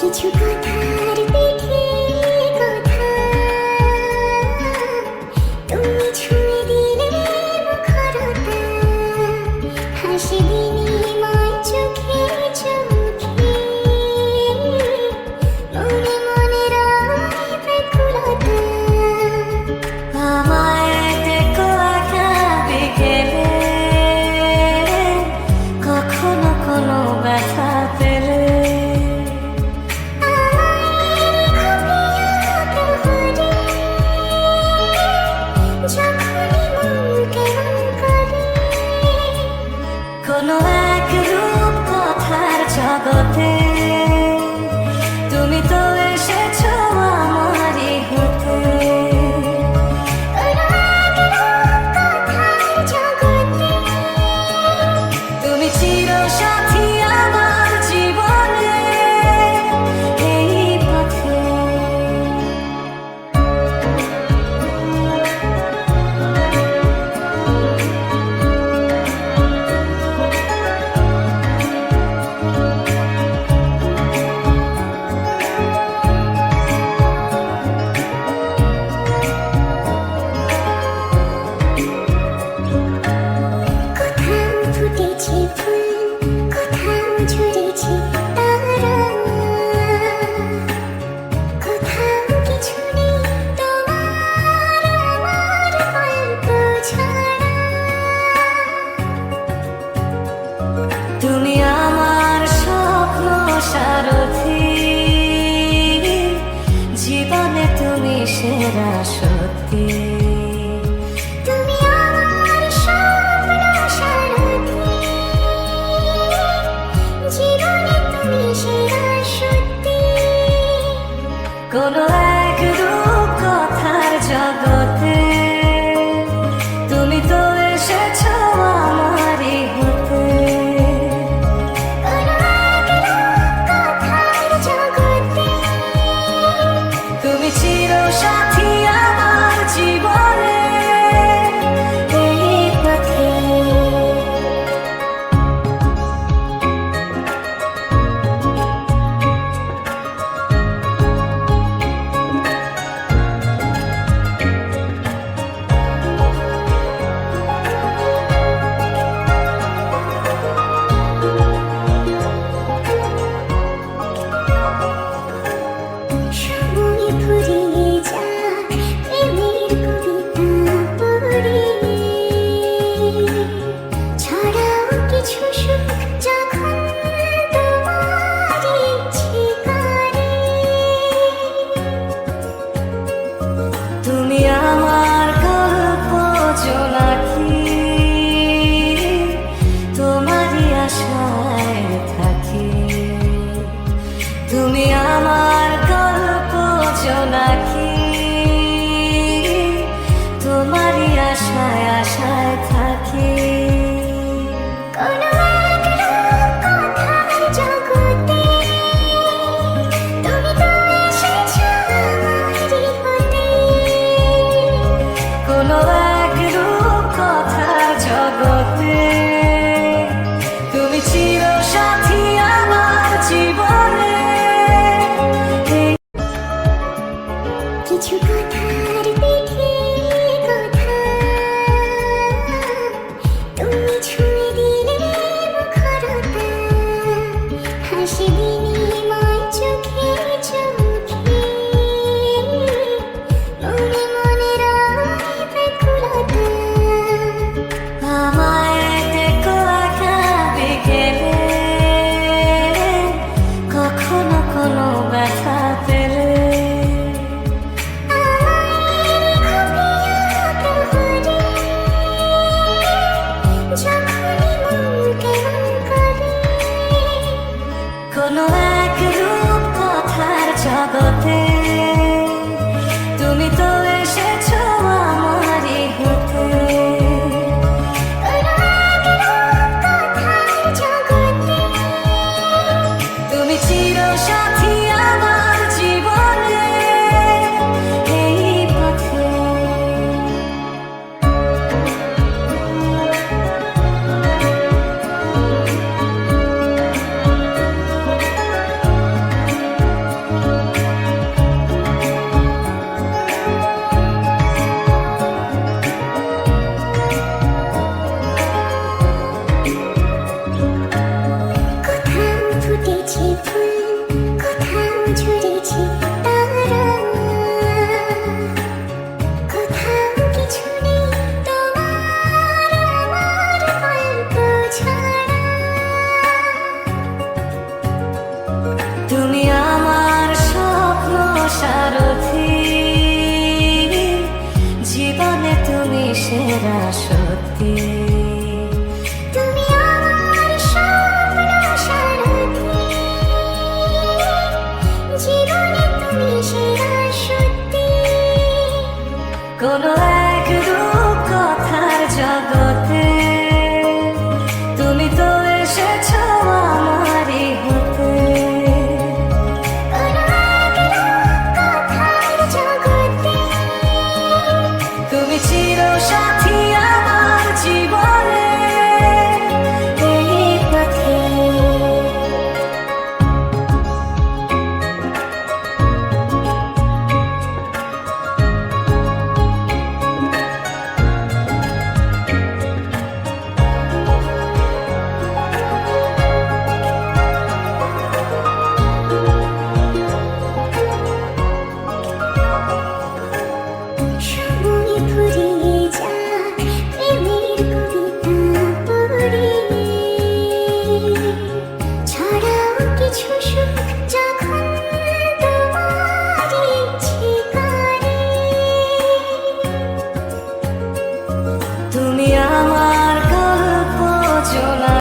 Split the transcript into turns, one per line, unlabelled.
কিছু কথার পিঠে কথা তুমি ছুঁয়ে দিলে মুখরতা হাসি বিনিময় চোখে চোখে মনে মনে রয় ব্যাকুলতা আমায় দেখো একা বিকেলে কখনো কোনো ব্যথা পেলে কোনো এক রূপ কথার জগতে তুমি তো এসেছো আমারই হতে তুমি চিরসাথী আমার জীবনে এই পথে ফুটেছে ফুল কোথাও ঝরেছে তারা কোথাও কিছু নেই তোমার আমার গল্প ছাড়া তুমি আমার স্বপ্ন সারথি জীবনে তুমি সেরা সত্যি তুমি আমার স্বপ্ন সারথি জীবনে তুমি সেরা সত্যি কোনো এক রূপ কথার জগতে তুমি তো এসেছো আমারই হতে কোনো এক রূপ কথার জগতে তুমি চিরসাথী আমার জীবনে এই পথে সময় ফুরিয়ে যাক প্রেমের কবিতা পড়ে ছড়াও কিছু সুখ যখন তোমার ইচ্ছে করে তুমি আমার গল্প জোনাকি তোমারই আশায় থাকি তুমি আমার গল্প জোনাকি তোমারই আশায় আশায় থাকি কোনো এক রূপ কথার জগতে তুমি তো এসেছো আমারই হতে কোনো এক রূপ কথার জগতে তুমি চিরসাথী আমার জীবনে কিছু কথার পিঠে কথা তুমি ছুঁয়ে দিলে মুখরতা হাসি বিনিময় চোখে চোখে মনে মনে রয় ব্যাকুলতা আমায় দেখো একা বিকেলে কখনো কোনো ব্যথা পেলে কোনো এক রূপ কথার জগতে তুমি তো এসেছো আমারই হতে কোনো এক রূপ কথার জগতে তুমি চিরসাথী আমার জীবনে এই পথে তুমি আমার স্বপ্ন সারো